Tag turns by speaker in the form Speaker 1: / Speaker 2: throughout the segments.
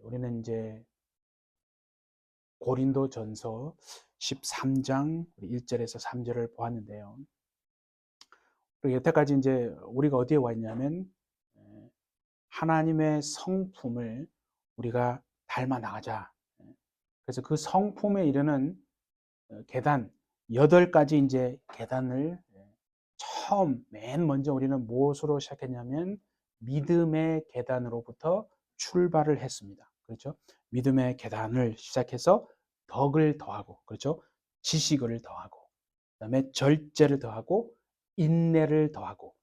Speaker 1: 우리는 이제 고린도전서 13장 1절에서 3절을 보았는데요. 그리고 여태까지 이제 우리가 어디에 와 있냐면 하나님의 성품을 우리가 닮아 나가자. 그래서 그 성품에 이르는 계단 8가지 이제 계단을 처음 맨 먼저 우리는 무엇으로 시작했냐면 믿음의 계단으로부터 출발을 했습니다. 그렇죠? 믿음의 계단을 시작해서 덕을 더하고, 그렇죠? 지식을 더하고, 그다음에 절제를 더하고, 인내를 더하고,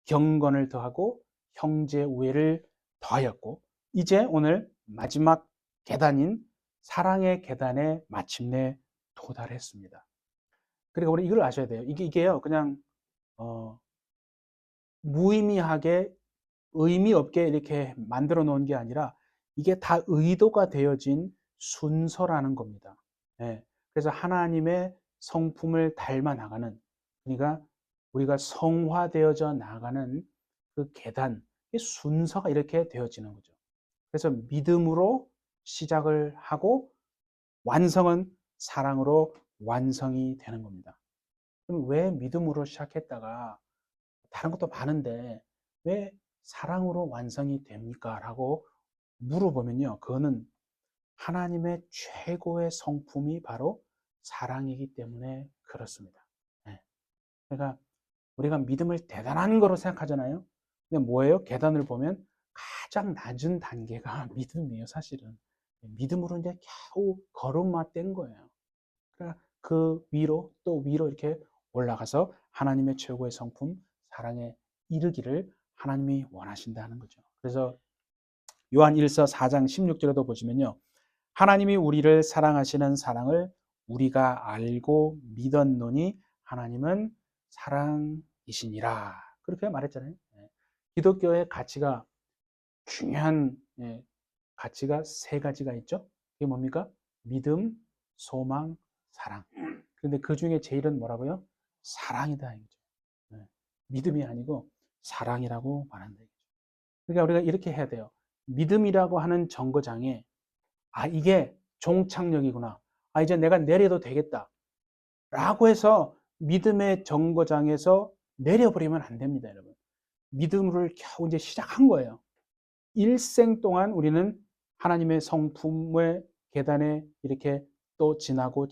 Speaker 1: 경건을 더하고, 형제 우애를 더하였고, 이제 오늘 마지막 계단인 사랑의 계단에 마침내 도달했습니다. 그리고 우리 이걸 아셔야 돼요. 이게요, 그냥 어, 무의미하게 의미 없게 이렇게 만들어 놓은 게 아니라 이게 다 의도가 되어진 순서라는 겁니다. 예. 그래서 하나님의 성품을 닮아 나가는, 그러니까 우리가 성화되어져 나가는 그 계단, 순서가 이렇게 되어지는 거죠. 그래서 믿음으로 시작을 하고 완성은 사랑으로 완성이 되는 겁니다. 그럼 왜 믿음으로 시작했다가 다른 것도 많은데 왜 사랑으로 완성이 됩니까? 라고 물어보면요. 그거는 하나님의 최고의 성품이 바로 사랑이기 때문에 그렇습니다. 네. 그러니까 우리가 믿음을 대단한 거로 생각하잖아요. 근데 뭐예요? 계단을 보면 가장 낮은 단계가 믿음이에요, 사실은. 믿음으로 이제 겨우 걸음마 뗀 거예요. 그러니까 그 위로 또 위로 이렇게 올라가서 하나님의 최고의 성품, 사랑에 이르기를 하나님이 원하신다는 거죠. 그래서 요한 1서 4장 16절에도 보시면요. 하나님이 우리를 사랑하시는 사랑을 우리가 알고 믿었노니 하나님은 사랑이시니라. 그렇게 말했잖아요. 기독교의 가치가 중요한 가치가 3가지가 있죠. 그게 뭡니까? 믿음, 소망, 사랑. 그런데 그 중에 제일은 뭐라고요? 사랑이다. 이거죠. 믿음이 아니고 사랑이라고 말한다. 이거죠. 그러니까 우리가 이렇게 해야 돼요. 믿음이라고 하는 정거장에 이게 종착역이구나. 이제 내가 내려도 되겠다. 라고 해서 믿음의 정거장에서 내려버리면 안 됩니다, 여러분. 믿음을 겨우 이제 시작한 거예요. 일생 동안 우리는 하나님의 성품의 계단에 이렇게 또 지나고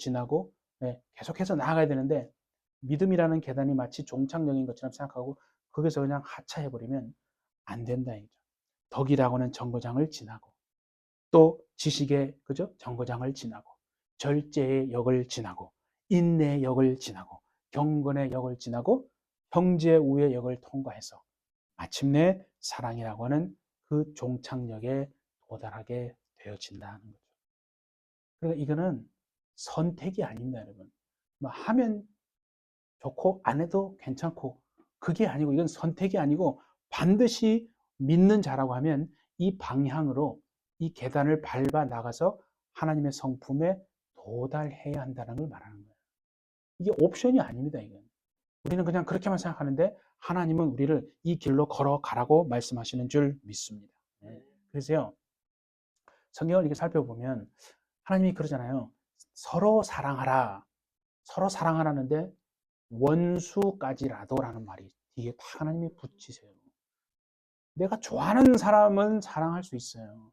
Speaker 1: 계속해서 나아가야 되는데 믿음이라는 계단이 마치 종착역인 것처럼 생각하고 거기서 그냥 하차해버리면 안 된다. 이죠. 덕이라고는 정거장을 지나고 또 지식의 그죠? 정거장을 지나고 절제의 역을 지나고 인내의 역을 지나고 경건의 역을 지나고 형제 우의 역을 통과해서 마침내 사랑이라고 하는 그 종착역에 도달하게 되어진다는 거죠. 그러니까 이거는 선택이 아닙니다, 여러분. 뭐 하면 좋고 안 해도 괜찮고 그게 아니고 이건 선택이 아니고 반드시 믿는 자라고 하면 이 방향으로 이 계단을 밟아 나가서 하나님의 성품에 도달해야 한다는 걸 말하는 거예요. 이게 옵션이 아닙니다, 이건. 우리는 그냥 그렇게만 생각하는데 하나님은 우리를 이 길로 걸어가라고 말씀하시는 줄 믿습니다. 그래서요, 성경을 이렇게 살펴보면 하나님이 그러잖아요. 서로 사랑하라. 서로 사랑하라는데 원수까지라도라는 말이 뒤에 다 하나님이 붙이세요. 내가 좋아하는 사람은 사랑할 수 있어요.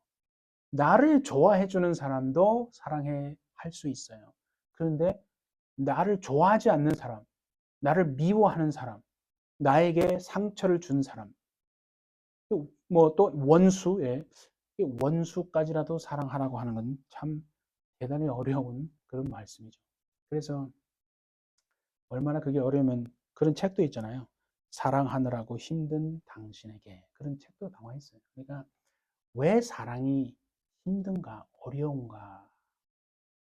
Speaker 1: 나를 좋아해 주는 사람도 사랑해 할 수 있어요. 그런데 나를 좋아하지 않는 사람, 나를 미워하는 사람, 나에게 상처를 준 사람, 뭐 또 원수에 원수까지라도 사랑하라고 하는 건 참 대단히 어려운 그런 말씀이죠. 그래서 얼마나 그게 어려우면 그런 책도 있잖아요. 사랑하느라고 힘든 당신에게 그런 책도 나와 있어요. 그러니까 왜 사랑이 힘든가 어려운가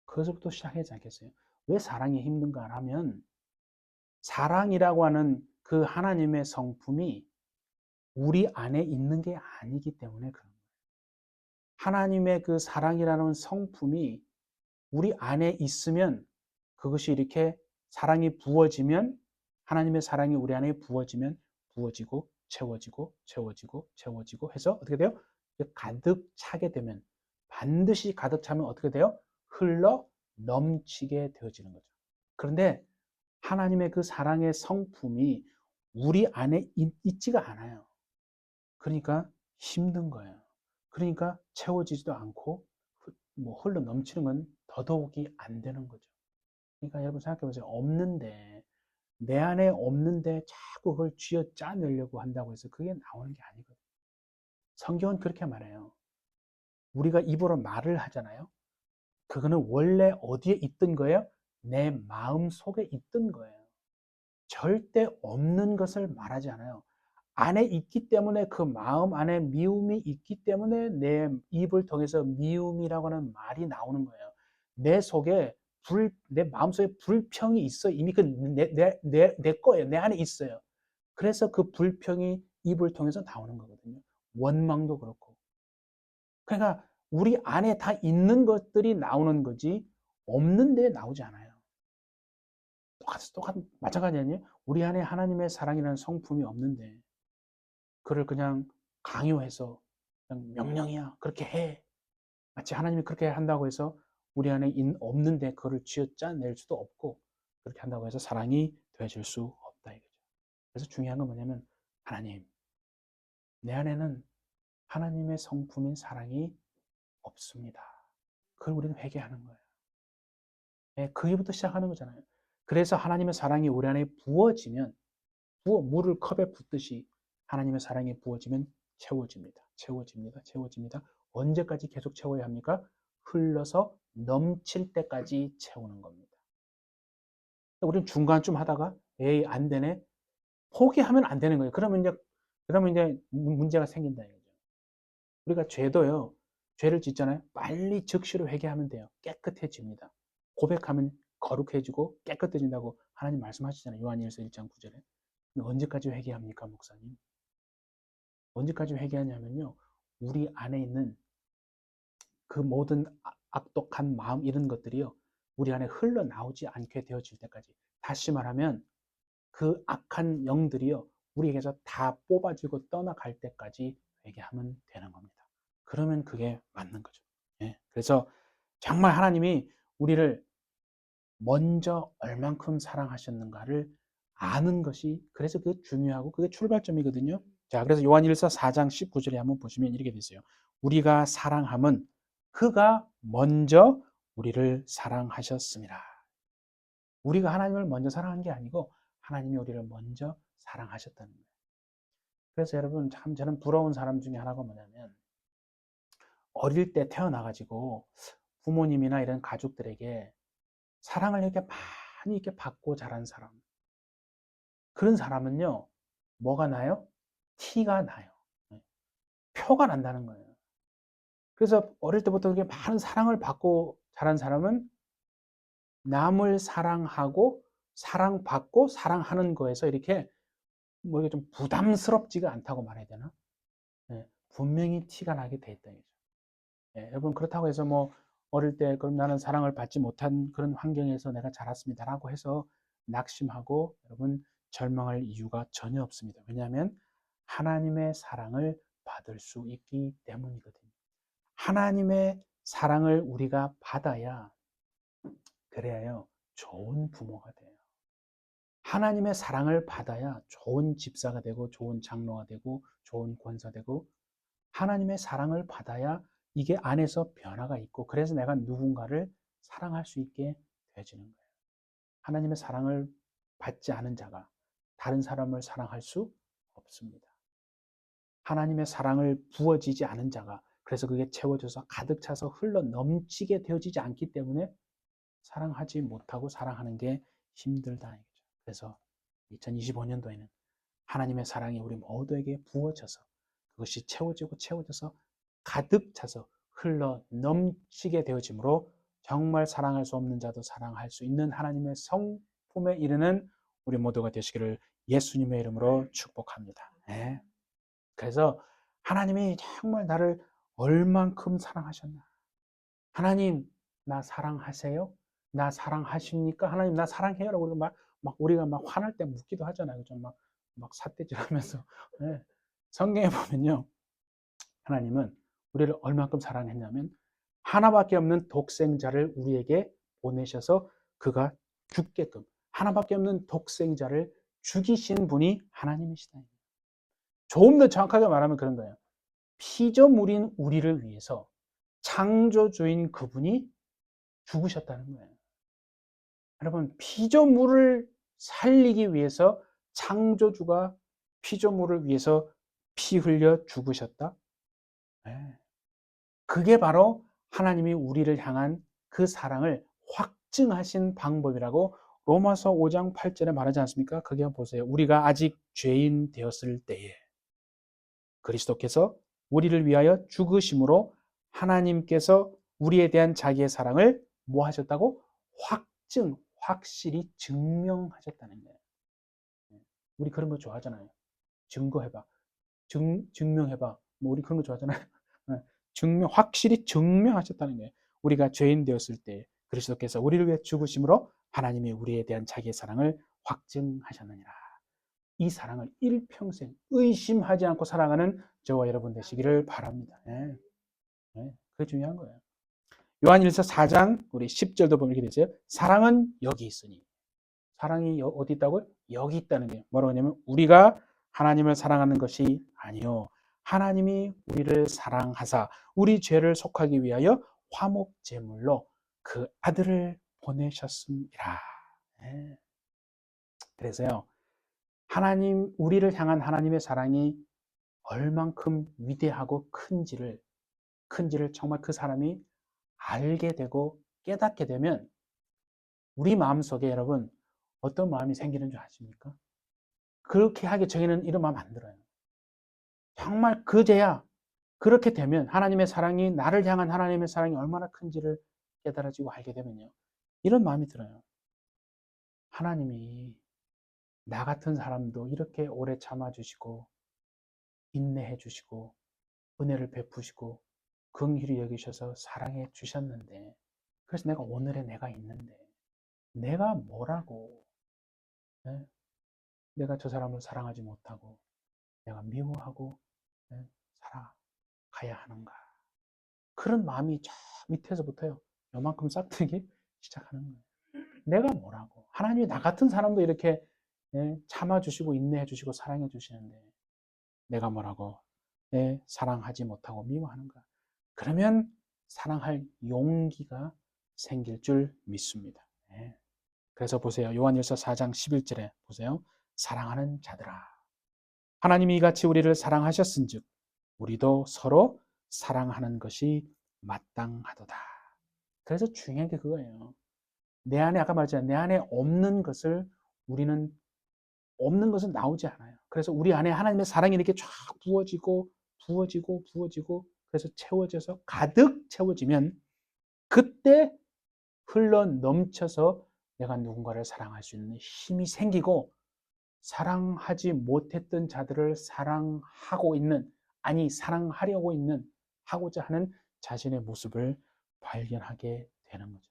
Speaker 1: 그것부터 시작하지 않겠어요? 왜 사랑이 힘든가 하면 사랑이라고 하는 그 하나님의 성품이 우리 안에 있는 게 아니기 때문에 그런 거예요. 하나님의 그 사랑이라는 성품이 우리 안에 있으면 그것이 이렇게 사랑이 부어지면 하나님의 사랑이 우리 안에 부어지면 부어지고 채워지고 채워지고 채워지고 해서 어떻게 돼요? 가득 차게 되면 반드시 가득 차면 어떻게 돼요? 흘러 넘치게 되어지는 거죠. 그런데 하나님의 그 사랑의 성품이 우리 안에 있지가 않아요. 그러니까 힘든 거예요. 그러니까 채워지지도 않고 뭐 흘러 넘치는 건 더더욱이 안 되는 거죠. 그러니까 여러분 생각해 보세요. 없는데 내 안에 없는데 자꾸 그걸 쥐어 짜내려고 한다고 해서 그게 나오는 게 아니거든요. 성경은 그렇게 말해요. 우리가 입으로 말을 하잖아요. 그거는 원래 어디에 있던 거예요? 내 마음 속에 있던 거예요. 절대 없는 것을 말하지 않아요. 안에 있기 때문에 그 마음 안에 미움이 있기 때문에 내 입을 통해서 미움이라고 하는 말이 나오는 거예요. 내 속에 내 마음속에 불평이 있어. 이미 내 거예요. 내 안에 있어요. 그래서 그 불평이 입을 통해서 나오는 거거든요. 원망도 그렇고. 그러니까 우리 안에 다 있는 것들이 나오는 거지 없는데 나오지 않아요. 똑같은 마찬가지 아니에요? 우리 안에 하나님의 사랑이라는 성품이 없는데 그를 그냥 강요해서 그냥 명령이야 그렇게 해. 마치 하나님이 그렇게 한다고 해서 우리 안에 없는데 그거를 쥐어짜낼 수도 없고 그렇게 한다고 해서 사랑이 되어질 수 없다 이거죠. 그래서 중요한 건 뭐냐면 하나님 내 안에는 하나님의 성품인 사랑이 없습니다. 그걸 우리는 회개하는 거예요. 네, 거기부터 시작하는 거잖아요. 그래서 하나님의 사랑이 우리 안에 부어지면 물을 컵에 붓듯이 하나님의 사랑이 부어지면 채워집니다. 채워집니다. 채워집니다. 언제까지 계속 채워야 합니까? 흘러서 넘칠 때까지 채우는 겁니다. 우리는 중간쯤 하다가 에이 안 되네. 포기하면 안 되는 거예요. 그러면 이제 문제가 생긴다 이거죠. 우리가 죄도요. 죄를 짓잖아요. 빨리 즉시로 회개하면 돼요. 깨끗해집니다. 고백하면 거룩해지고 깨끗해진다고 하나님 말씀하시잖아요. 요한일서 1장 9절에. 언제까지 회개합니까, 목사님? 언제까지 회개하냐면요. 우리 안에 있는 그 모든 악독한 마음 이런 것들이요. 우리 안에 흘러나오지 않게 되어질 때까지. 다시 말하면 그 악한 영들이요. 우리에게서 다 뽑아지고 떠나갈 때까지 회개하면 되는 겁니다. 그러면 그게 맞는 거죠. 예. 그래서 정말 하나님이 우리를 먼저 얼만큼 사랑하셨는가를 아는 것이 그래서 그게 중요하고 그게 출발점이거든요. 자, 그래서 요한일서 4장 19절에 한번 보시면 이렇게 되세요. 우리가 사랑함은 그가 먼저 우리를 사랑하셨습니다. 우리가 하나님을 먼저 사랑한 게 아니고 하나님이 우리를 먼저 사랑하셨다는 거예요. 그래서 여러분 참 저는 부러운 사람 중에 하나가 뭐냐면 어릴 때 태어나가지고 부모님이나 이런 가족들에게 사랑을 이렇게 많이 이렇게 받고 자란 사람. 그런 사람은요, 뭐가 나요? 티가 나요. 표가 난다는 거예요. 그래서 어릴 때부터 그렇게 많은 사랑을 받고 자란 사람은 남을 사랑하고 사랑받고 사랑하는 거에서 이렇게 뭐 이게 좀 부담스럽지가 않다고 말해야 되나? 예, 분명히 티가 나게 돼 있다. 예, 여러분 그렇다고 해서 뭐 어릴 때 그럼 나는 사랑을 받지 못한 그런 환경에서 내가 자랐습니다라고 해서 낙심하고 여러분 절망할 이유가 전혀 없습니다. 왜냐하면 하나님의 사랑을 받을 수 있기 때문이거든요. 하나님의 사랑을 우리가 받아야 그래야요 좋은 부모가 돼요. 하나님의 사랑을 받아야 좋은 집사가 되고 좋은 장로가 되고 좋은 권사 되고 하나님의 사랑을 받아야 이게 안에서 변화가 있고 그래서 내가 누군가를 사랑할 수 있게 되어지는 거예요. 하나님의 사랑을 받지 않은 자가 다른 사람을 사랑할 수 없습니다. 하나님의 사랑을 부어지지 않은 자가 그래서 그게 채워져서 가득 차서 흘러 넘치게 되어지지 않기 때문에 사랑하지 못하고 사랑하는 게 힘들다. 그래서 2025년도에는 하나님의 사랑이 우리 모두에게 부어져서 그것이 채워지고 채워져서 가득 차서 흘러 넘치게 되어지므로 정말 사랑할 수 없는 자도 사랑할 수 있는 하나님의 성품에 이르는 우리 모두가 되시기를 예수님의 이름으로 축복합니다. 네. 그래서 하나님이 정말 나를 얼만큼 사랑하셨나? 하나님, 나 사랑하세요? 나 사랑하십니까? 하나님, 나 사랑해요? 라고 우리가 막 화날 때 묻기도 하잖아요. 막 삿대질 하면서. 네. 성경에 보면요. 하나님은 우리를 얼만큼 사랑했냐면 하나밖에 없는 독생자를 우리에게 보내셔서 그가 죽게끔, 하나밖에 없는 독생자를 죽이신 분이 하나님이시다. 조금 더 정확하게 말하면 그런 거예요. 피조물인 우리를 위해서 창조주인 그분이 죽으셨다는 거예요. 여러분, 피조물을 살리기 위해서 창조주가 피조물을 위해서 피 흘려 죽으셨다. 네. 그게 바로 하나님이 우리를 향한 그 사랑을 확증하신 방법이라고 로마서 5장 8절에 말하지 않습니까? 거기 한번 보세요. 우리가 아직 죄인 되었을 때에 그리스도께서 우리를 위하여 죽으심으로 하나님께서 우리에 대한 자기의 사랑을 뭐 하셨다고? 확실히 증명하셨다는 거예요. 우리 그런 거 좋아하잖아요. 증거해봐. 증명해봐. 뭐 우리 그런 거 좋아하잖아요. 확실히 증명하셨다는 거예요. 우리가 죄인 되었을 때 그리스도께서 우리를 위해 죽으심으로 하나님이 우리에 대한 자기의 사랑을 확증하셨느니라. 이 사랑을 일평생 의심하지 않고 사랑하는 저와 여러분 되시기를 바랍니다. 네. 네. 그게 중요한 거예요. 요한일서 4장 우리 10절도 보면 이렇게 되죠. 사랑은 여기 있으니. 사랑이 어디 있다고요? 여기 있다는 게 뭐라고 하냐면 우리가 하나님을 사랑하는 것이 아니요 하나님이 우리를 사랑하사 우리 죄를 속하기 위하여 화목 제물로 그 아들을 보내셨습니다. 네. 그래서요 하나님 우리를 향한 하나님의 사랑이 얼만큼 위대하고 큰지를 정말 그 사람이 알게 되고 깨닫게 되면 우리 마음속에 여러분 어떤 마음이 생기는 줄 아십니까? 그렇게 하기 전에는 이런 마음 안 들어요. 정말 그제야 그렇게 되면 하나님의 사랑이 나를 향한 하나님의 사랑이 얼마나 큰지를 깨달아지고 알게 되면요. 이런 마음이 들어요. 하나님이 나 같은 사람도 이렇게 오래 참아주시고 인내해 주시고 은혜를 베푸시고 긍휼히 여기셔서 사랑해 주셨는데 그래서 내가 오늘의 내가 있는데 내가 뭐라고 네? 내가 저 사람을 사랑하지 못하고 내가 미워하고 네? 살아가야 하는가 그런 마음이 저 밑에서부터요 요만큼 싹트기 시작하는 거예요. 내가 뭐라고 하나님이 나 같은 사람도 이렇게 네? 참아주시고 인내해 주시고 사랑해 주시는데 내가 뭐라고 네? 사랑하지 못하고 미워하는가 그러면 사랑할 용기가 생길 줄 믿습니다. 네. 그래서 보세요. 요한일서 4장 11절에 보세요. 사랑하는 자들아 하나님이 이같이 우리를 사랑하셨은즉 우리도 서로 사랑하는 것이 마땅하도다. 그래서 중요한 게 그거예요. 내 안에 아까 말했잖아요. 내 안에 없는 것을 우리는 없는 것은 나오지 않아요. 그래서 우리 안에 하나님의 사랑이 이렇게 쫙 부어지고 그래서 채워져서 가득 채워지면 그때 흘러 넘쳐서 내가 누군가를 사랑할 수 있는 힘이 생기고 사랑하지 못했던 자들을 사랑하고 있는 아니 사랑하려고 있는 하고자 하는 자신의 모습을 발견하게 되는 거죠.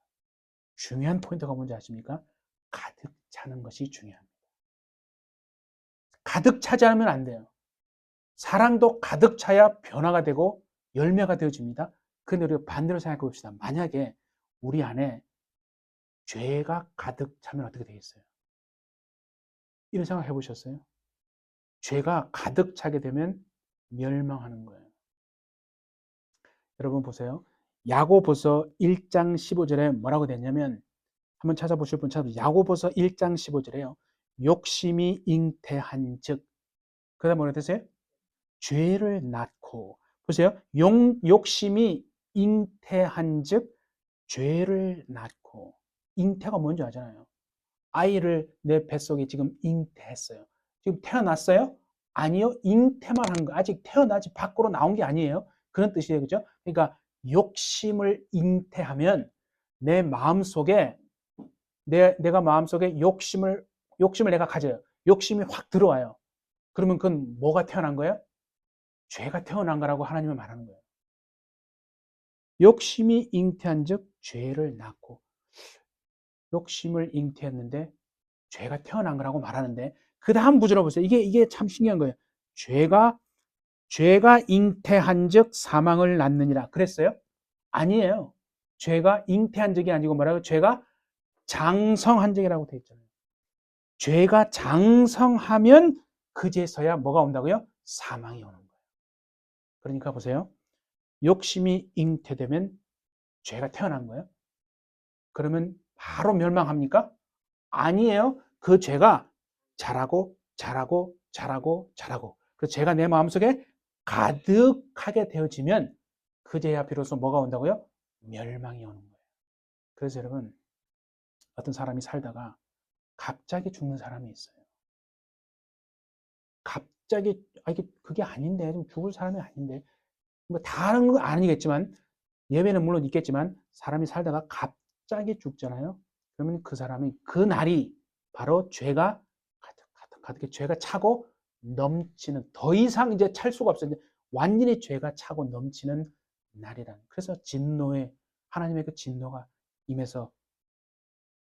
Speaker 1: 중요한 포인트가 뭔지 아십니까? 가득 차는 것이 중요합니다. 가득 차지 않으면 안 돼요. 사랑도 가득 차야 변화가 되고 열매가 되어집니다. 그런데 우리가 반대로 생각해 봅시다. 만약에 우리 안에 죄가 가득 차면 어떻게 되겠어요? 이런 생각 해보셨어요? 죄가 가득 차게 되면 멸망하는 거예요. 여러분 보세요. 야고보서 1장 15절에 뭐라고 됐냐면 한번 찾아보실 분 찾아보세요. 야고보서 1장 15절에요. 욕심이 잉태한 즉 그 다음 뭐라 됐어요? 죄를 낳고 보세요. 욕심이 잉태한 즉 죄를 낳고 잉태가 뭔지 아잖아요. 아이를 내 뱃속에 지금 잉태했어요. 지금 태어났어요? 아니요. 잉태만 한 거. 아직 태어나지 밖으로 나온 게 아니에요. 그런 뜻이에요. 그죠? 그러니까 욕심을 잉태하면 내 마음속에 내가 마음속에 욕심을 내가 가져요. 욕심이 확 들어와요. 그러면 그건 뭐가 태어난 거예요? 죄가 태어난 거라고 하나님은 말하는 거예요. 욕심이 잉태한 즉 죄를 낳고 욕심을 잉태했는데 죄가 태어난 거라고 말하는데 그 다음 구절을 보세요. 이게 참 신기한 거예요. 죄가 잉태한 즉 사망을 낳느니라 그랬어요. 아니에요. 죄가 잉태한 적이 아니고 뭐라고? 죄가 장성한 적이라고 되어 있잖아요. 죄가 장성하면 그제서야 뭐가 온다고요? 사망이 오는 거예요. 그러니까 보세요. 욕심이 잉태되면 죄가 태어난 거예요. 그러면 바로 멸망합니까? 아니에요. 그 죄가 자라고 자라고 자라고 자라고 그 죄가 내 마음속에 가득하게 되어지면 그제야 비로소 뭐가 온다고요? 멸망이 오는 거예요. 그래서 여러분, 어떤 사람이 살다가 갑자기 죽는 사람이 있어요. 갑자기 이게 그게 아닌데, 좀 죽을 사람이 아닌데, 뭐 다른 건 아니겠지만, 예외는 물론 있겠지만, 사람이 살다가 갑자기 죽잖아요. 그러면 그 사람이 그 날이 바로 죄가 가득하게 죄가 차고 넘치는, 더 이상 이제 찰 수가 없어요. 완전히 죄가 차고 넘치는 날이라는. 그래서 진노에, 하나님의 그 진노가 임해서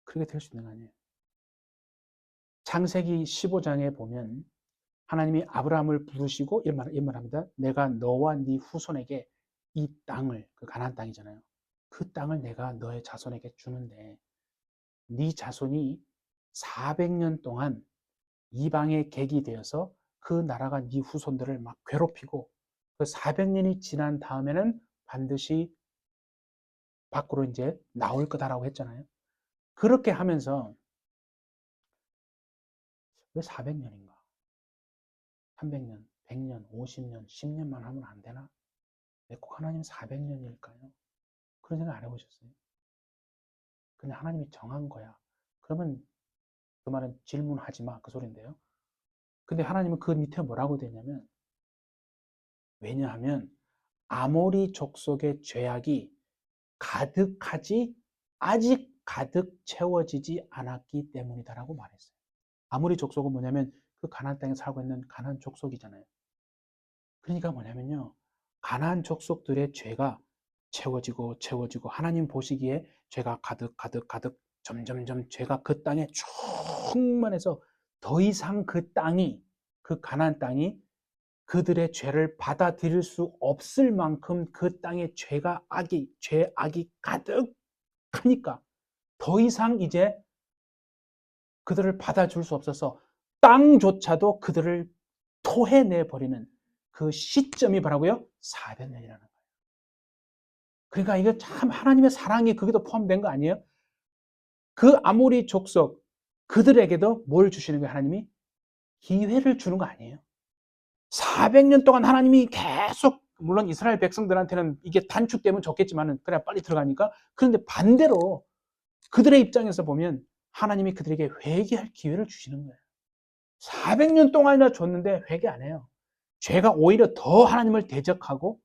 Speaker 1: 그렇게 될 수 있는 거 아니에요. 창세기 15장에 보면 하나님이 아브라함을 부르시고 이런 말합니다. 내가 너와 네 후손에게 이 땅을, 그 가나안 땅이잖아요. 그 땅을 내가 너의 자손에게 주는데 네 자손이 400년 동안 이방의 객이 되어서 그 나라가 네 후손들을 막 괴롭히고 그 400년이 지난 다음에는 반드시 밖으로 이제 나올 거다라고 했잖아요. 그렇게 하면서 왜 400년인가? 300년, 100년, 50년, 10년만 하면 안 되나? 왜 꼭 하나님 400년일까요? 그런 생각 안 해보셨어요? 그냥 하나님이 정한 거야. 그러면 그 말은 질문하지 마. 그 소리인데요. 근데 하나님은 그 밑에 뭐라고 되냐면, 왜냐하면 아모리 족속의 죄악이 가득하지 아직 가득 채워지지 않았기 때문이다라고 말했어요. 아모리 족속은 뭐냐면 그 가나안 땅에 살고 있는 가나안 족속이잖아요. 그러니까 뭐냐면요. 가나안 족속들의 죄가 채워지고 채워지고 하나님 보시기에 죄가 가득 가득 가득 점점점 죄가 그 땅에 충만해서 더 이상 그 땅이, 그 가나안 땅이 그들의 죄를 받아들일 수 없을 만큼 그 땅에 죄악이 가득하니까 더 이상 이제 그들을 받아줄 수 없어서 땅조차도 그들을 토해내 버리는 그 시점이 뭐라고요? 400년이라는 거예요. 그러니까 이거 참 하나님의 사랑이 거기도 포함된 거 아니에요? 그 아모리 족속 그들에게도 뭘 주시는 거예요? 하나님이 기회를 주는 거 아니에요? 400년 동안 하나님이 계속, 물론 이스라엘 백성들한테는 이게 단축되면 좋겠지만은 그래야 빨리 들어가니까. 그런데 반대로 그들의 입장에서 보면 하나님이 그들에게 회개할 기회를 주시는 거예요. 400년 동안이나 줬는데 회개 안 해요. 죄가 오히려 더 하나님을 대적하고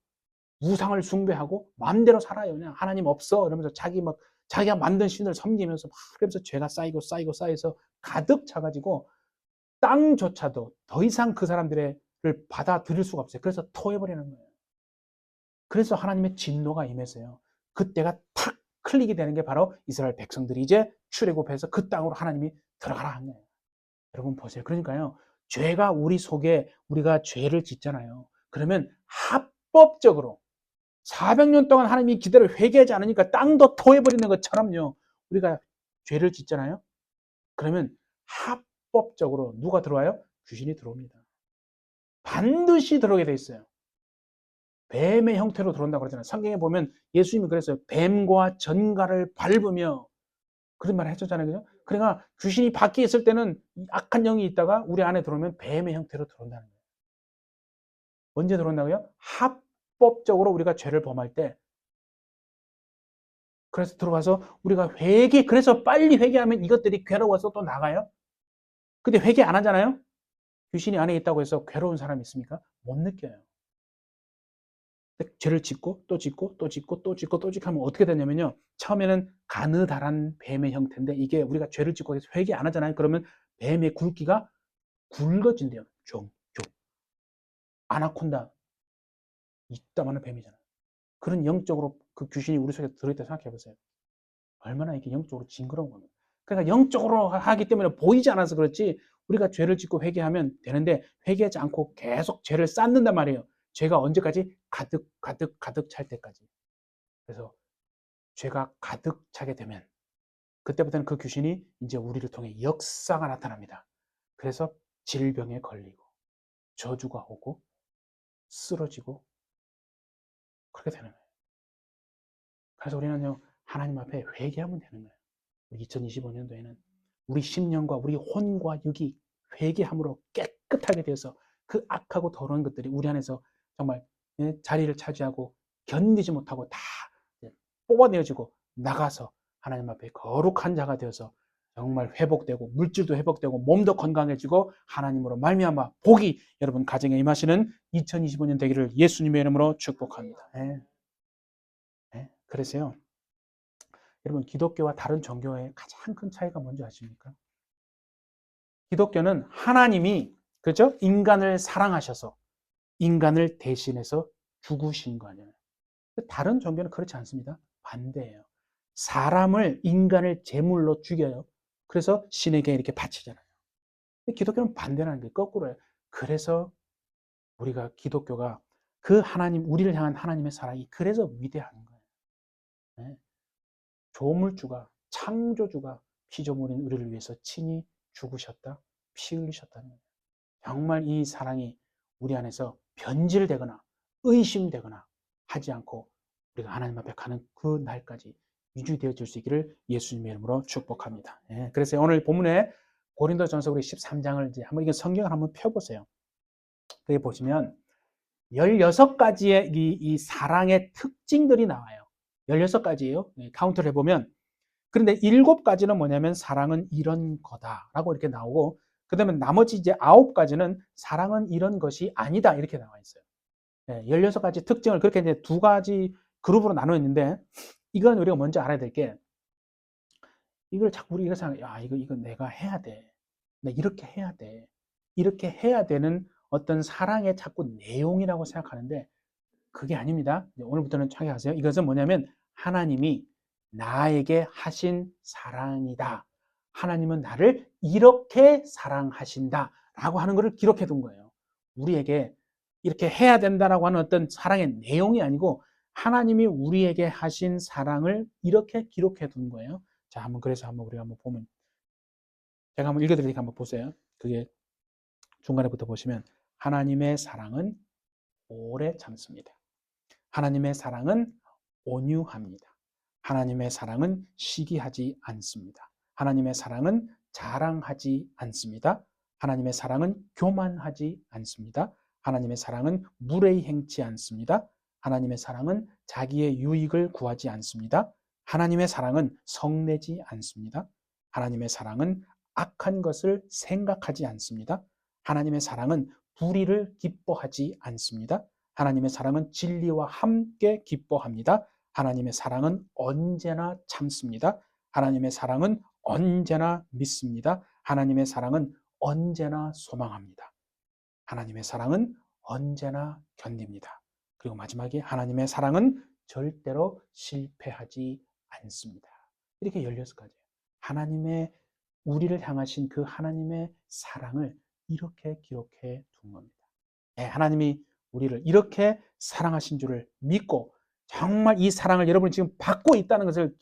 Speaker 1: 우상을 숭배하고 마음대로 살아요. 그냥 하나님 없어 이러면서 자기가 만든 신을 섬기면서 막 그러면서 죄가 쌓이고 쌓이고 쌓여서 가득 차가지고 땅조차도 더 이상 그 사람들을 받아들일 수가 없어요. 그래서 토해버리는 거예요. 그래서 하나님의 진노가 임해서요. 그때가 탁 클릭이 되는 게 바로 이스라엘 백성들이 이제 출애굽해서 그 땅으로 하나님이 들어가라 한 거예요. 여러분 보세요. 그러니까요. 죄가 우리 속에, 우리가 죄를 짓잖아요. 그러면 합법적으로 400년 동안 하나님이 기대를 회개하지 않으니까 땅도 토해버리는 것처럼요. 우리가 죄를 짓잖아요. 그러면 합법적으로 누가 들어와요? 귀신이 들어옵니다. 반드시 들어오게 돼 있어요. 뱀의 형태로 들어온다고 그러잖아요. 성경에 보면 예수님이 그랬어요. 뱀과 전갈을 밟으며 그런 말을 해줬잖아요. 그죠? 그러니까 귀신이 밖에 있을 때는 악한 영이 있다가 우리 안에 들어오면 뱀의 형태로 들어온다는 거예요. 언제 들어온다고요? 합법적으로 우리가 죄를 범할 때. 그래서 들어와서 우리가 그래서 빨리 회개하면 이것들이 괴로워서 또 나가요. 근데 회개 안 하잖아요. 귀신이 안에 있다고 해서 괴로운 사람이 있습니까? 못 느껴요. 죄를 짓고 또 짓고 또 짓고 또 짓고 또 짓고 하면 어떻게 되냐면요. 처음에는 가느다란 뱀의 형태인데 이게 우리가 죄를 짓고 해서 회개 안 하잖아요. 그러면 뱀의 굵기가 굵어진대요. 좀. 아나콘다 이따만한 뱀이잖아요. 그런 영적으로 그 귀신이 우리 속에 들어있다 생각해 보세요. 얼마나 이게 영적으로 징그러운 겁니다. 그러니까 영적으로 하기 때문에 보이지 않아서 그렇지 우리가 죄를 짓고 회개하면 되는데 회개하지 않고 계속 죄를 쌓는단 말이에요. 죄가 언제까지? 가득 찰 때까지. 그래서 죄가 가득 차게 되면 그때부터는 그 귀신이 이제 우리를 통해 역사가 나타납니다. 그래서 질병에 걸리고 저주가 오고 쓰러지고 그렇게 되는 거예요. 그래서 우리는요, 하나님 앞에 회개하면 되는 거예요. 2025년도에는 우리 심령과 우리 혼과 육이 회개함으로 깨끗하게 되어서 그 악하고 더러운 것들이 우리 안에서 정말 자리를 차지하고 견디지 못하고 다 뽑아내어지고 나가서 하나님 앞에 거룩한 자가 되어서 정말 회복되고 물질도 회복되고 몸도 건강해지고 하나님으로 말미암아 복이 여러분 가정에 임하시는 2025년 되기를 예수님의 이름으로 축복합니다. 네. 네. 그래서요, 여러분 기독교와 다른 종교의 가장 큰 차이가 뭔지 아십니까? 기독교는 하나님이 그죠? 인간을 사랑하셔서 인간을 대신해서 죽으신 거 아니에요. 다른 종교는 그렇지 않습니다. 반대예요. 사람을 인간을 제물로 죽여요. 그래서 신에게 이렇게 바치잖아요. 기독교는 반대라는 게 거꾸로예요. 그래서 우리가 기독교가 그 하나님, 우리를 향한 하나님의 사랑이 그래서 위대한 거예요. 네. 조물주가, 창조주가 피조물인 우리를 위해서 친히 죽으셨다, 피 흘리셨다는 거예요. 정말 이 사랑이 우리 안에서 변질되거나 의심되거나 하지 않고 우리가 하나님 앞에 가는 그 날까지 유지되어질 수 있기를 예수님의 이름으로 축복합니다. 예, 그래서 오늘 본문에 고린도전서 우리 13장을 이제 한번 이게 성경을 한번 펴보세요. 거기 보시면 16가지의 이 사랑의 특징들이 나와요. 16가지예요. 카운트를 해보면. 그런데 7가지는 뭐냐면 사랑은 이런 거다라고 이렇게 나오고 그다음에 나머지 이제 9가지는 사랑은 이런 것이 아니다 이렇게 나와 있어요. 16가지 특징을 그렇게 이제 2가지 그룹으로 나눠 있는데 이건 우리가 먼저 알아야 될 게 이걸 자꾸 우리가 생각, 야 이거 내가 해야 돼. 나 이렇게 해야 돼. 이렇게 해야 되는 어떤 사랑의 자꾸 내용이라고 생각하는데 그게 아닙니다. 오늘부터는 착각하세요. 이것은 뭐냐면 하나님이 나에게 하신 사랑이다. 하나님은 나를 이렇게 사랑하신다. 라고 하는 것을 기록해 둔 거예요. 우리에게 이렇게 해야 된다라고 하는 어떤 사랑의 내용이 아니고 하나님이 우리에게 하신 사랑을 이렇게 기록해 둔 거예요. 자, 그래서 우리가 한번 보면 제가 한번 읽어드리니까 한번 보세요. 그게 중간에부터 보시면 하나님의 사랑은 오래 참습니다. 하나님의 사랑은 온유합니다. 하나님의 사랑은 시기하지 않습니다. 하나님의 사랑은 자랑하지 않습니다. 하나님의 사랑은 교만하지 않습니다. 하나님의 사랑은 무례히 행치 않습니다. 하나님의 사랑은 자기의 유익을 구하지 않습니다. 하나님의 사랑은 성내지 않습니다. 하나님의 사랑은 악한 것을 생각하지 않습니다. 하나님의 사랑은 불의를 기뻐하지 않습니다. 하나님의 사랑은 진리와 함께 기뻐합니다. 하나님의 사랑은 언제나 참습니다. 하나님의 사랑은 언제나 믿습니다. 하나님의 사랑은 언제나 소망합니다. 하나님의 사랑은 언제나 견딥니다. 그리고 마지막에 하나님의 사랑은 절대로 실패하지 않습니다. 이렇게 16가지예요. 하나님의 우리를 향하신 그 하나님의 사랑을 이렇게 기록해 둔 겁니다. 네, 하나님이 우리를 이렇게 사랑하신 줄을 믿고 정말 이 사랑을 여러분이 지금 받고 있다는 것을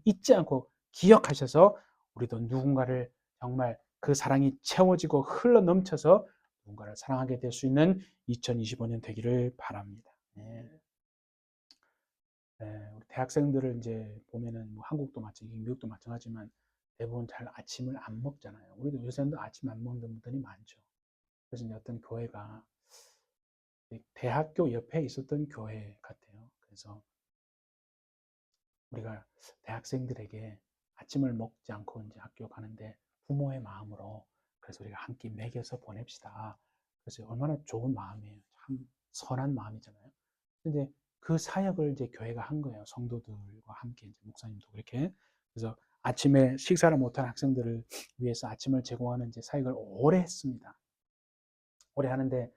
Speaker 1: 잊지 않고 기억하셔서 우리도 누군가를 정말 그 사랑이 채워지고 흘러 넘쳐서 누군가를 사랑하게 될 수 있는 2025년 되기를 바랍니다. 네. 네, 우리 대학생들을 이제 보면은 뭐 한국도 마찬가지, 미국도 마찬가지지만 대부분 잘 아침을 안 먹잖아요. 우리도 요새도 아침 안 먹는 분들이 많죠. 그래서 이제 어떤 교회가 대학교 옆에 있었던 교회 같아요. 그래서 우리가 대학생들에게 아침을 먹지 않고 이제 학교 가는데 부모의 마음으로 그래서 우리가 한 끼 먹여서 보냅시다. 그래서 얼마나 좋은 마음이에요. 참 선한 마음이잖아요. 근데 그 사역을 이제 교회가 한 거예요. 성도들과 함께 이제 목사님도 그렇게. 그래서 아침에 식사를 못한 학생들을 위해서 아침을 제공하는 이제 사역을 오래 했습니다. 오래 하는데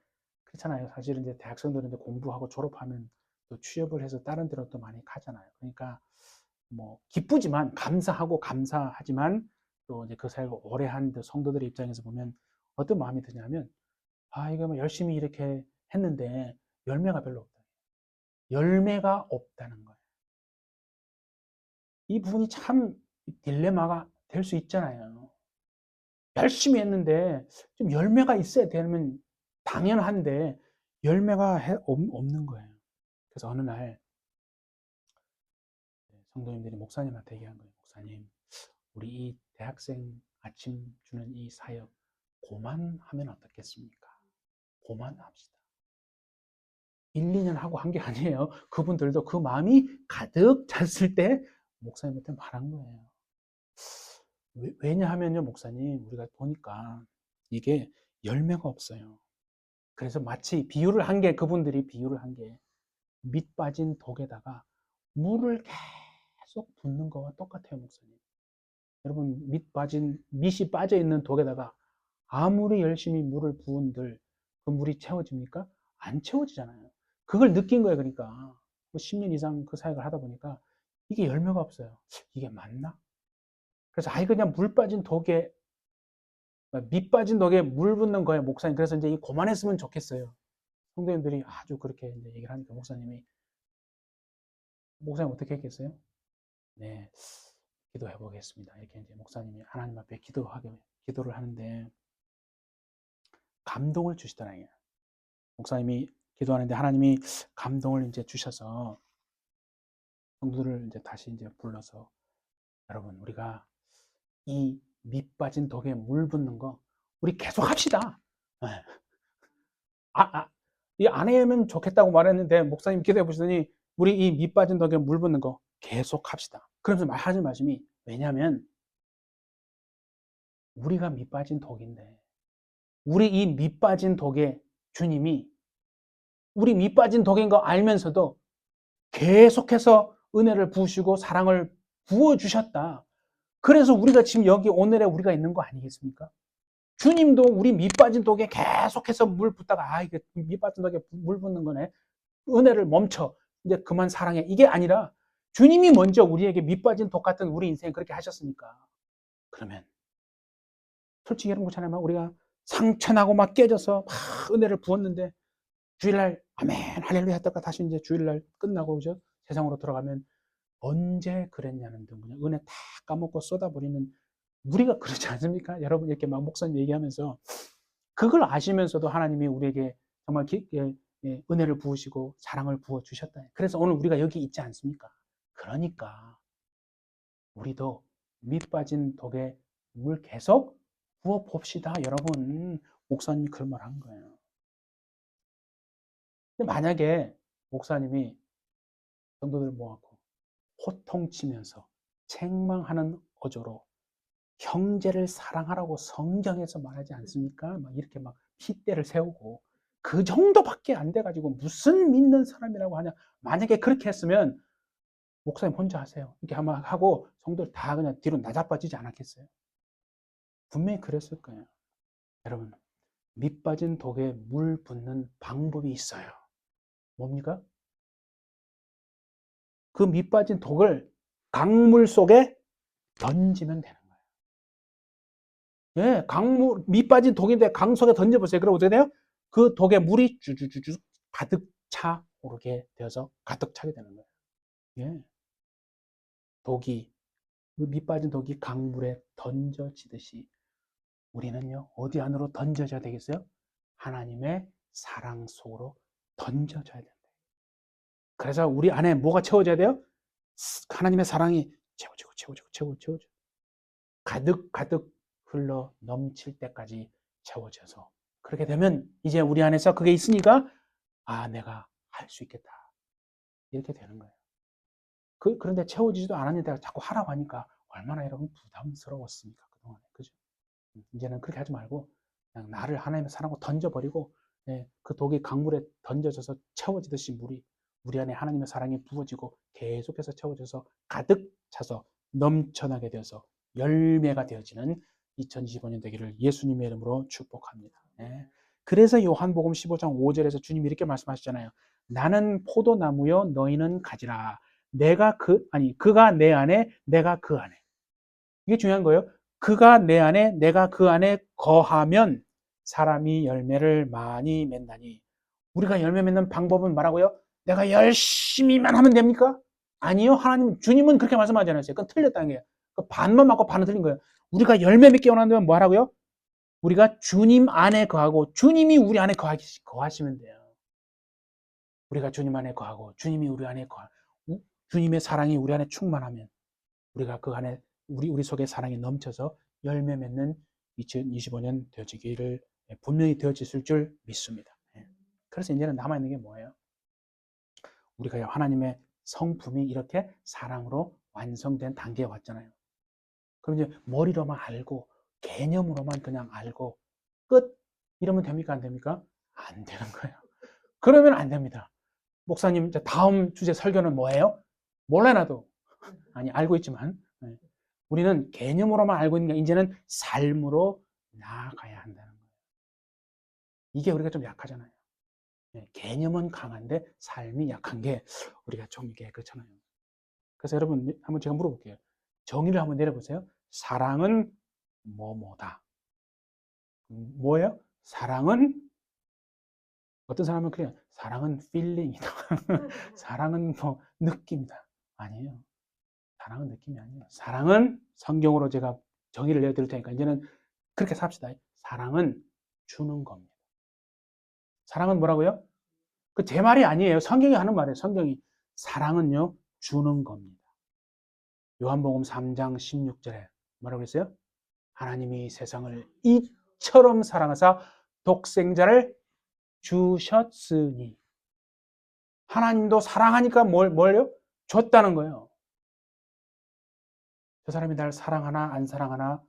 Speaker 1: 그렇잖아요. 사실은 이제 대학생들은 이제 공부하고 졸업하면 또 취업을 해서 다른 데로 또 많이 가잖아요. 그러니까 뭐 기쁘지만 감사하고 감사하지만 또 이제 그 사역을 오래 한 성도들의 입장에서 보면 어떤 마음이 드냐면 아 이거 뭐 열심히 이렇게 했는데 열매가 별로 없다. 열매가 없다는 거예요. 이 부분이 참 딜레마가 될 수 있잖아요. 열심히 했는데 좀 열매가 있어야 되면 당연한데 열매가 없는 거예요. 그래서 어느 날 성도님들이 목사님한테 얘기한 거예요. 목사님, 우리 이 대학생 아침 주는 이 사역 고만하면 어떻겠습니까? 고만합시다. 1, 2년 하고 한 게 아니에요. 그분들도 그 마음이 가득 찼을 때 목사님한테 말한 거예요. 왜냐하면요, 목사님, 우리가 보니까 이게 열매가 없어요. 그래서 마치 비유를 한 게, 그분들이 비유를 한 게, 밑 빠진 독에다가 물을 계속 붓는 거와 똑같아요, 목사님. 여러분, 밑이 빠져 있는 독에다가 아무리 열심히 물을 부은들 그 물이 채워집니까? 안 채워지잖아요. 그걸 느낀 거예요, 그러니까. 10년 이상 그 사역을 하다 보니까 이게 열매가 없어요. 이게 맞나? 그래서 아이 그냥 밑 빠진 독에 물 붓는 거예요, 목사님. 그래서 이제 그만했으면 좋겠어요. 성도님들이 아주 그렇게 이제 얘기를 하니까 목사님 어떻게 했겠어요? 네, 기도해 보겠습니다. 이렇게 이제 목사님이 하나님 앞에 기도를 하는데 감동을 주시더라고요. 목사님이 기도하는데 하나님이 감동을 이제 주셔서 성도를 이제 다시 이제 불러서 여러분 우리가 이 밑 빠진 독에 물 붓는 거 우리 계속 합시다. 네. 이 안 하면 좋겠다고 말했는데 목사님 기도해 보시더니 우리 이 밑 빠진 독에 물 붓는 거 계속 합시다. 그러면서 하신 말씀이 왜냐하면 우리가 밑 빠진 독인데 우리 이 밑 빠진 독에 주님이 우리 밑 빠진 독인 거 알면서도 계속해서 은혜를 부으시고 사랑을 부어주셨다. 그래서 우리가 지금 여기 오늘에 우리가 있는 거 아니겠습니까? 주님도 우리 밑 빠진 독에 계속해서 물 붓다가 이게 밑 빠진 독에 물 붓는 거네. 은혜를 멈춰. 이제 그만 사랑해. 이게 아니라 주님이 먼저 우리에게 밑 빠진 독 같은 우리 인생 그렇게 하셨으니까. 그러면 솔직히 여러분 그렇잖아요. 우리가 상처나고 막 깨져서 막 은혜를 부었는데 주일날 아멘 할렐루야 했다가 다시 이제 주일날 끝나고 그죠? 세상으로 돌아가면 언제 그랬냐는 등 그냥 은혜 다 까먹고 쏟아버리는 우리가 그렇지 않습니까? 여러분 이렇게 막 목사님 얘기하면서 그걸 아시면서도 하나님이 우리에게 정말 은혜를 부으시고 사랑을 부어 주셨다. 그래서 오늘 우리가 여기 있지 않습니까? 그러니까 우리도 밑 빠진 독에 물 계속 부어 봅시다. 여러분 목사님이 그런 말 한 거예요. 근데 만약에 목사님이 성도들 모아놓고 호통치면서 책망하는 어조로 형제를 사랑하라고 성경에서 말하지 않습니까? 막 이렇게 막 핏대를 세우고 그 정도밖에 안 돼가지고 무슨 믿는 사람이라고 하냐? 만약에 그렇게 했으면 목사님 혼자 하세요. 이렇게 하고 성도들 다 그냥 뒤로 나자빠지지 않았겠어요? 분명히 그랬을 거예요. 여러분 밑 빠진 독에 물 붓는 방법이 있어요. 뭡니까? 그 밑 빠진 독을 강물 속에 던지면 되는 거예요. 예, 밑 빠진 독인데 강 속에 던져보세요. 그럼 어떻게 돼요? 그 독에 물이 주주주주 가득 차 오르게 되어서 가득 차게 되는 거예요. 예. 그 밑 빠진 독이 강물에 던져지듯이 우리는요, 어디 안으로 던져져야 되겠어요? 하나님의 사랑 속으로 던져져야 된다. 그래서 우리 안에 뭐가 채워져야 돼요? 하나님의 사랑이 채워지고 가득 흘러 넘칠 때까지 채워져서 그렇게 되면 이제 우리 안에서 그게 있으니까 내가 할 수 있겠다 이렇게 되는 거예요. 그런데 채워지지도 않았는데 자꾸 하라고 하니까 얼마나 여러분 부담스러웠습니까 그동안에. 그죠? 이제는 그렇게 하지 말고 그냥 나를 하나님의 사랑으로 던져버리고 그 독이 강물에 던져져서 채워지듯이 물이 우리 안에 하나님의 사랑이 부어지고 계속해서 채워져서 가득 차서 넘쳐나게 되어서 열매가 되어지는 2025년 되기를 예수님의 이름으로 축복합니다. 그래서 요한복음 15장 5절에서 주님이 이렇게 말씀하시잖아요. 나는 포도나무요 너희는 가지라. 그가 내 안에 내가 그 안에. 이게 중요한 거예요. 그가 내 안에 내가 그 안에 거하면 사람이 열매를 많이 맺나니. 우리가 열매 맺는 방법은 뭐라고요? 내가 열심히만 하면 됩니까? 아니요. 하나님, 주님은 그렇게 말씀하지 않았어요. 그건 틀렸다는 거예요. 그 반만 맞고 반은 틀린 거예요. 우리가 열매 맺게 원한다면 뭐 하라고요? 우리가 주님 안에 거하고 주님이 우리 안에 거하시면 돼요. 우리가 주님 안에 거하고 주님이 우리 안에 거하고 주님의 사랑이 우리 안에 충만하면 우리가 그 안에 우리 속에 사랑이 넘쳐서 열매 맺는 2025년 되어지기를 분명히 되어졌을 줄 믿습니다. 그래서 이제는 남아있는 게 뭐예요? 우리가 하나님의 성품이 이렇게 사랑으로 완성된 단계에 왔잖아요. 그럼 이제 머리로만 알고 개념으로만 그냥 알고 끝 이러면 됩니까? 안 됩니까? 안 되는 거예요. 그러면 안 됩니다. 목사님 다음 주제 설교는 뭐예요? 몰라 나도. 아니 알고 있지만 우리는 개념으로만 알고 있는 게 이제는 삶으로 나아가야 한다는 거예요. 이게 우리가 좀 약하잖아요. 개념은 강한데 삶이 약한 게 우리가 좀 이게 그렇잖아요. 그래서 여러분 한번 제가 물어볼게요. 정의를 한번 내려보세요. 사랑은 뭐뭐다. 뭐예요? 사랑은 어떤 사람은 그래요. 사랑은 필링이다. 사랑은 뭐 느낌이다. 아니에요. 사랑은 느낌이 아니에요. 사랑은 성경으로 제가 정의를 내드릴 테니까 이제는 그렇게 삽시다. 사랑은 주는 겁니다. 사랑은 뭐라고요? 그 제 말이 아니에요. 성경이 하는 말이에요. 성경이. 사랑은요, 주는 겁니다. 요한복음 3장 16절에 뭐라고 했어요? 하나님이 세상을 이처럼 사랑하사 독생자를 주셨으니. 하나님도 사랑하니까 뭘요? 줬다는 거예요. 저 사람이 날 사랑하나 안 사랑하나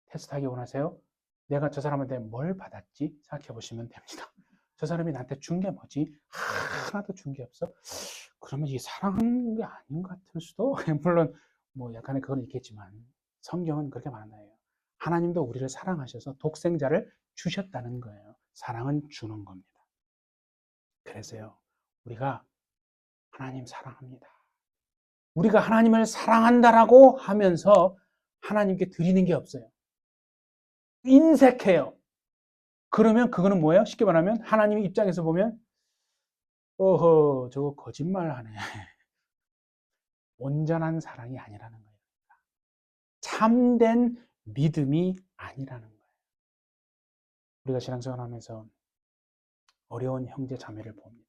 Speaker 1: 테스트하기 원하세요? 내가 저 사람한테 뭘 받았지? 생각해 보시면 됩니다. 저 사람이 나한테 준 게 뭐지? 하나도 준 게 없어? 그러면 이게 사랑하는 게 아닌 것 같을 수도? 물론 뭐 약간의 그건 있겠지만 성경은 그렇게 말한다 해요. 하나님도 우리를 사랑하셔서 독생자를 주셨다는 거예요. 사랑은 주는 겁니다. 그래서요, 우리가 하나님 사랑합니다. 우리가 하나님을 사랑한다라고 하면서 하나님께 드리는 게 없어요. 인색해요. 그러면 그거는 뭐예요? 쉽게 말하면 하나님 입장에서 보면 어허 저거 거짓말하네. 온전한 사랑이 아니라는 거예요. 참된 믿음이 아니라는 거예요. 우리가 신앙생활하면서 어려운 형제 자매를 봅니다.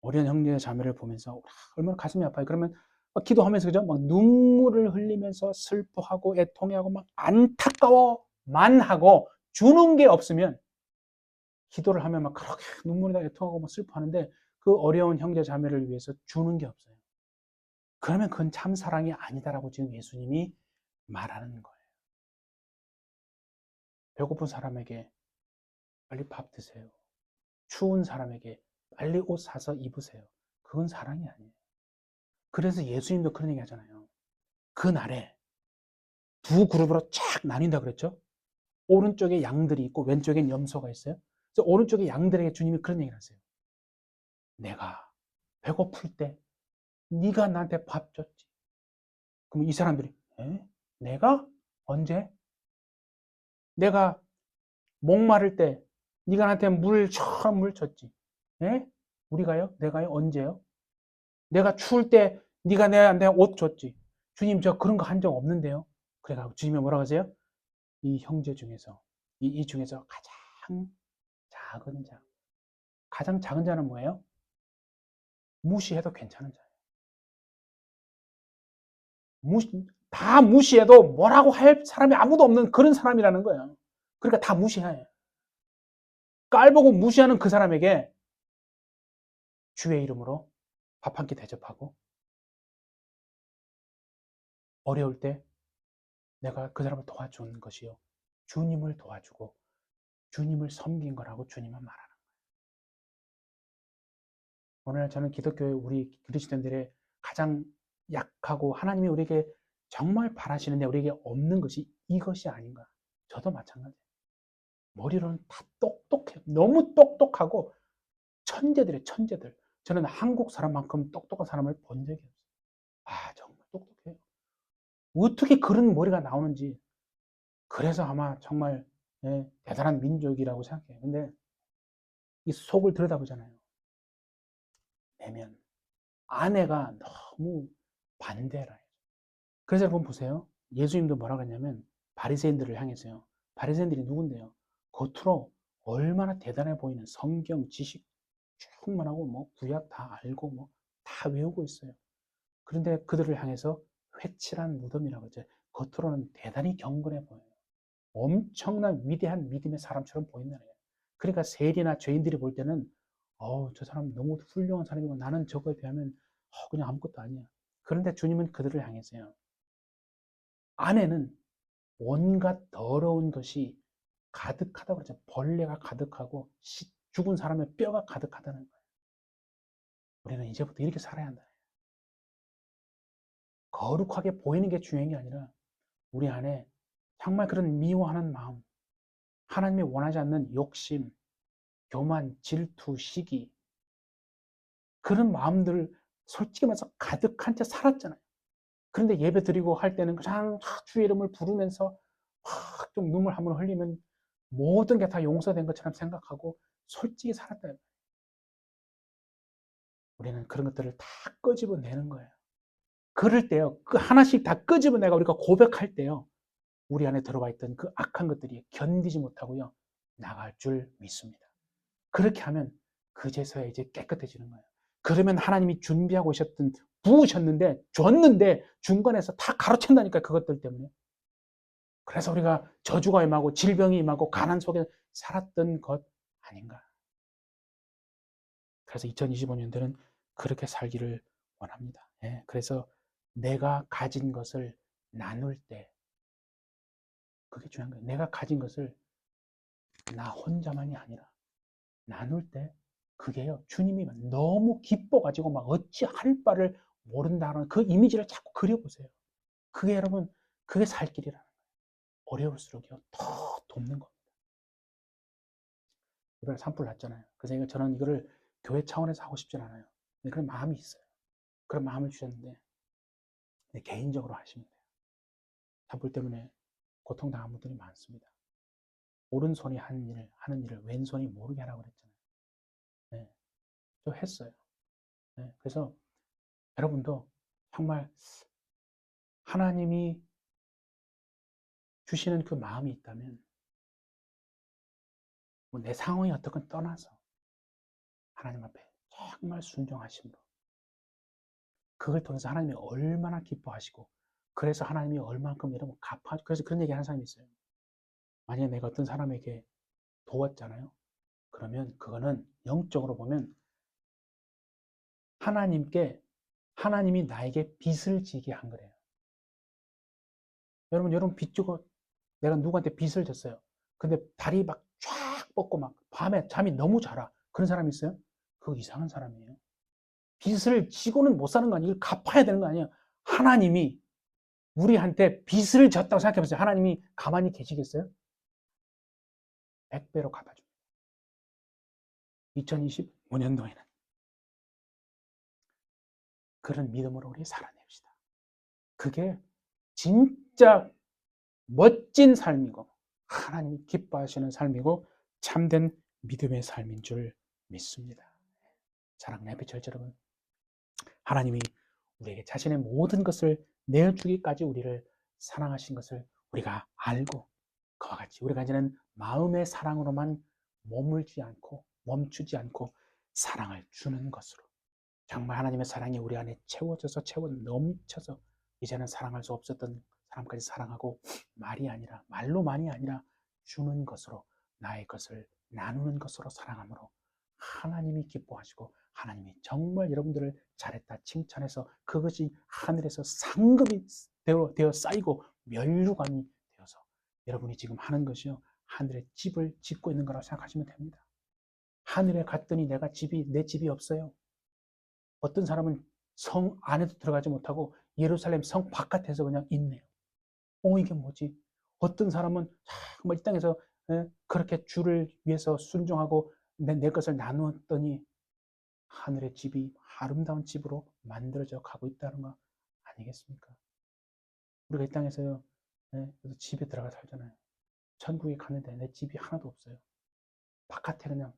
Speaker 1: 어려운 형제 자매를 보면서 얼마나 가슴이 아파요. 그러면 막 기도하면서 그죠? 막 눈물을 흘리면서 슬퍼하고 애통해하고 막 안타까워만 하고 주는 게 없으면 기도를 하면 막 그렇게 눈물이 나 애통하고 막 슬퍼하는데 그 어려운 형제 자매를 위해서 주는 게 없어요. 그러면 그건 참 사랑이 아니다라고 지금 예수님이 말하는 거예요. 배고픈 사람에게 빨리 밥 드세요. 추운 사람에게 빨리 옷 사서 입으세요. 그건 사랑이 아니에요. 그래서 예수님도 그런 얘기 하잖아요. 그날에 두 그룹으로 쫙 나뉜다 그랬죠? 오른쪽에 양들이 있고 왼쪽엔 염소가 있어요. 그래서 오른쪽에 양들에게 주님이 그런 얘기를 하세요. 내가 배고플 때 네가 나한테 밥 줬지. 그럼 이 사람들이 내가? 언제? 내가 목마를 때 네가 나한테 처럼 물 줬지. 에? 우리가요? 내가요? 언제요? 내가 추울 때 네가 내한테 옷 줬지. 주님 저 그런 거 한 적 없는데요. 그래가 주님이 뭐라고 하세요? 이 형제 중에서 이 중에서 가장 작은 자. 가장 작은 자는 뭐예요? 무시해도 괜찮은 자예요. 다 무시해도 뭐라고 할 사람이 아무도 없는 그런 사람이라는 거예요. 그러니까 다 무시해요. 깔보고 무시하는 그 사람에게 주의 이름으로 밥 한 끼 대접하고 어려울 때 내가 그 사람을 도와준 것이요. 주님을 도와주고 주님을 섬긴 거라고 주님은 말하는 거예요. 오늘 저는 기독교의 우리 그리스도인들의 가장 약하고 하나님이 우리에게 정말 바라시는데 우리에게 없는 것이 이것이 아닌가. 저도 마찬가지예요. 머리로는 다 똑똑해요. 너무 똑똑하고 천재들이에요. 천재들. 저는 한국 사람만큼 똑똑한 사람을 본 적이 없어요. 아 정말 똑똑해요. 어떻게 그런 머리가 나오는지. 그래서 아마 정말 대단한 민족이라고 생각해요. 근데 이 속을 들여다보잖아요. 내면 아내가 너무 반대라. 그래서 여러분 보세요. 예수님도 뭐라고 했냐면 바리새인들을 향해서요. 바리새인들이 누군데요? 겉으로 얼마나 대단해 보이는 성경 지식 충만하고 뭐 구약 다 알고 뭐 다 외우고 있어요. 그런데 그들을 향해서 회칠한 무덤이라고 하죠. 겉으로는 대단히 경건해 보여요. 엄청난 위대한 믿음의 사람처럼 보인다는 거예요. 그러니까 세리나 죄인들이 볼 때는 저 사람 너무 훌륭한 사람이고 나는 저거에 비하면 그냥 아무것도 아니야. 그런데 주님은 그들을 향해서요. 안에는 온갖 더러운 것이 가득하다고 그러죠. 벌레가 가득하고 죽은 사람의 뼈가 가득하다는 거예요. 우리는 이제부터 이렇게 살아야 한다. 거룩하게 보이는 게 중요한 게 아니라 우리 안에 정말 그런 미워하는 마음, 하나님이 원하지 않는 욕심, 교만, 질투, 시기 그런 마음들을 솔직히 말해서 가득한 채 살았잖아요. 그런데 예배 드리고 할 때는 그냥 주의 이름을 부르면서 좀 눈물 한 번 흘리면 모든 게 다 용서된 것처럼 생각하고 솔직히 살았다. 우리는 그런 것들을 다 끄집어내는 거예요. 그럴 때요, 그 하나씩 다 끄집어내가 우리가 고백할 때요, 우리 안에 들어가 있던 그 악한 것들이 견디지 못하고요, 나갈 줄 믿습니다. 그렇게 하면 그제서야 이제 깨끗해지는 거예요. 그러면 하나님이 준비하고 오셨던, 부으셨는데, 줬는데, 중간에서 다 가로챈다니까, 그것들 때문에. 그래서 우리가 저주가 임하고, 질병이 임하고, 가난 속에 살았던 것 아닌가. 그래서 2025년도는 그렇게 살기를 원합니다. 예, 그래서 내가 가진 것을 나눌 때, 그게 중요한 거예요. 내가 가진 것을 나 혼자만이 아니라 나눌 때, 그게요, 주님이 너무 기뻐가지고 막 어찌할 바를 모른다는 그 이미지를 자꾸 그려보세요. 그게 여러분, 그게 살 길이라는 거예요. 어려울수록요, 더 돕는 겁니다. 이번에 산불 났잖아요. 그래서 저는 이거를 교회 차원에서 하고 싶진 않아요. 그런 마음이 있어요. 그런 마음을 주셨는데, 개인적으로 하시면 돼요. 산불 때문에 고통당한 분들이 많습니다. 오른손이 하는 일을 왼손이 모르게 하라고 그랬잖아요. 네, 저 했어요. 네, 그래서 여러분도 정말 하나님이 주시는 그 마음이 있다면 뭐내 상황이 어떻건 떠나서 하나님 앞에 정말 순종하심으로 그걸 통해서 하나님이 얼마나 기뻐하시고 그래서 하나님이 얼만큼 여러분 갚아 그래서 그런 얘기 하는 사람이 있어요. 만약에 내가 어떤 사람에게 도왔잖아요. 그러면 그거는 영적으로 보면 하나님이 나에게 빚을 지게 한 거래요. 여러분 빚 주고 내가 누구한테 빚을 졌어요. 근데 다리 막 쫙 뻗고 막 밤에 잠이 너무 잘 와. 그런 사람이 있어요? 그거 이상한 사람이에요. 빚을 지고는 못 사는 거 아니에요. 이걸 갚아야 되는 거 아니에요. 하나님이 우리한테 빚을 졌다고 생각해 보세요. 하나님이 가만히 계시겠어요? 100배로 갚아줍니다. 2025년도에는 그런 믿음으로 우리 살아냅시다. 그게 진짜 멋진 삶이고 하나님이 기뻐하시는 삶이고 참된 믿음의 삶인 줄 믿습니다. 사랑하는 해피철 여러분, 하나님이 우리에게 자신의 모든 것을 내어주기까지 우리를 사랑하신 것을 우리가 알고 그와 같이 우리가 이제는 마음의 사랑으로만 머물지 않고 멈추지 않고 사랑을 주는 것으로 정말 하나님의 사랑이 우리 안에 채워져서 채워 넘쳐서 이제는 사랑할 수 없었던 사람까지 사랑하고 말로만이 아니라 주는 것으로 나의 것을 나누는 것으로 사랑함으로 하나님이 기뻐하시고 하나님이 정말 여러분들을 잘했다 칭찬해서 그것이 하늘에서 상급이 되어 쌓이고 면류관이 되어서 여러분이 지금 하는 것이요 하늘의 집을 짓고 있는 거라고 생각하시면 됩니다. 하늘에 갔더니 내 집이 없어요. 어떤 사람은 성 안에도 들어가지 못하고 예루살렘 성 바깥에서 그냥 있네요. 이게 뭐지? 어떤 사람은 정말 이 땅에서 그렇게 주를 위해서 순종하고 내 것을 나누었더니 하늘의 집이 아름다운 집으로 만들어져 가고 있다는 거 아니겠습니까? 우리가 이 땅에서요, 그래서 집에 들어가 살잖아요. 천국에 가는데 내 집이 하나도 없어요. 바깥에 그냥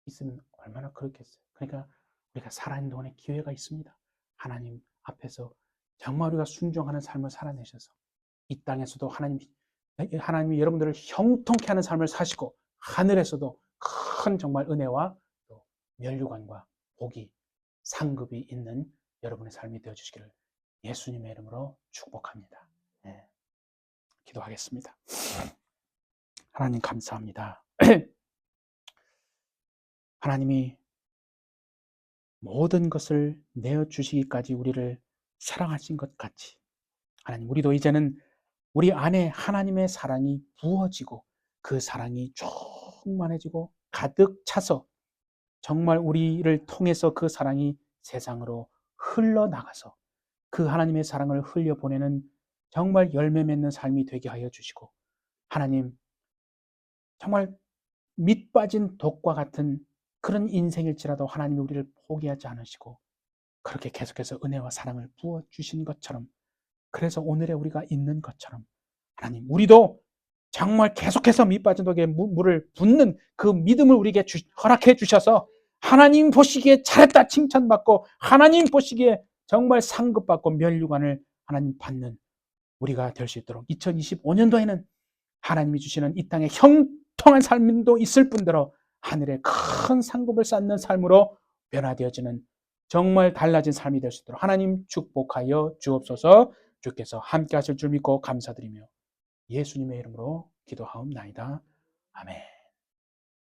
Speaker 1: 있으면 얼마나 그렇겠어요. 그러니까 우리가 살아있는 동안에 기회가 있습니다. 하나님 앞에서 정말 우리가 순종하는 삶을 살아내셔서 이 땅에서도 하나님이 여러분들을 형통케 하는 삶을 사시고 하늘에서도 큰 정말 은혜와 또 면류관과 복이 상급이 있는 여러분의 삶이 되어주시기를 예수님의 이름으로 축복합니다. 네, 기도하겠습니다. 하나님 감사합니다. 하나님이 모든 것을 내어주시기까지 우리를 사랑하신 것 같이 하나님, 우리도 이제는 우리 안에 하나님의 사랑이 부어지고 그 사랑이 충만해지고 가득 차서 정말 우리를 통해서 그 사랑이 세상으로 흘러나가서 그 하나님의 사랑을 흘려보내는 정말 열매 맺는 삶이 되게 하여 주시고, 하나님 정말 밑 빠진 독과 같은 그런 인생일지라도 하나님이 우리를 포기하지 않으시고 그렇게 계속해서 은혜와 사랑을 부어주신 것처럼, 그래서 오늘의 우리가 있는 것처럼 하나님, 우리도 정말 계속해서 밑 빠진 독에 물을 붓는 그 믿음을 우리에게 허락해 주셔서 하나님 보시기에 잘했다 칭찬받고 하나님 보시기에 정말 상급받고 면류관을 하나님 받는 우리가 될 수 있도록 2025년도에는 하나님이 주시는 이 땅에 형통한 삶도 있을 뿐더러 하늘에 큰 상급을 쌓는 삶으로 변화되어지는 정말 달라진 삶이 될 수 있도록 하나님 축복하여 주옵소서. 주께서 함께 하실 줄 믿고 감사드리며 예수님의 이름으로 기도하옵나이다. 아멘.